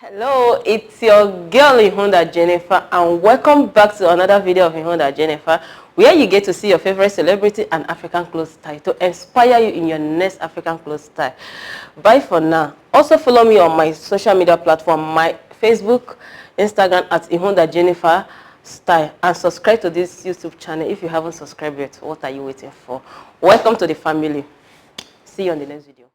Hello, it's your girl Ihonda Jennifer, and welcome back to another video of Ihonda Jennifer, where you get to see your favorite celebrity and African clothes style to inspire you in your next African clothes style. Bye for now. Also follow me on my social media platform, my Facebook, Instagram at Ihonda Jennifer style, and subscribe to this YouTube channel if you haven't subscribed yet. What are you waiting for? Welcome to the family. See you on the next video.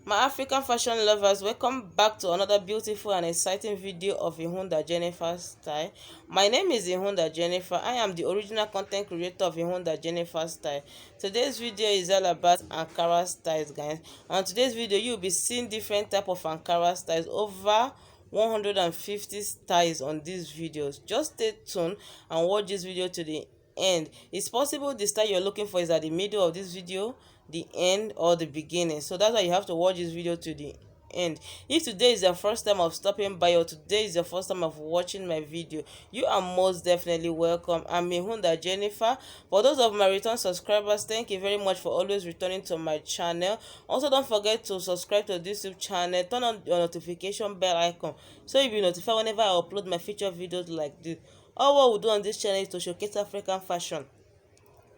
My African fashion lovers, welcome back to another beautiful and exciting video of Ihonda Jennifer style. My name is Ihonda Jennifer. I am the original content creator of Ihonda Jennifer style. Today's video is all about Ankara styles, guys. On today's video, you'll be seeing different type of Ankara styles, over 150 styles on these videos. Just stay tuned and watch this video to the end. It's possible the style you're looking for is at the middle of this video, the end, or the beginning. So that's why you have to watch this video to the end. If today is your first time of stopping by, or today is your first time of watching my video, you are most definitely welcome. I'm Ihonda Jennifer. For those of my return subscribers, thank you very much for always returning to my channel. Also, don't forget to subscribe to this YouTube channel, turn on your notification bell icon so you'll be notified whenever I upload my feature videos like this. All what we do on this channel is to showcase African fashion.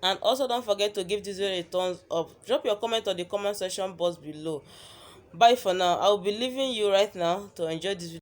And also don't forget to give this video a thumbs up. Drop your comment on the comment section box below. Bye for now. I will be leaving you right now to enjoy this video.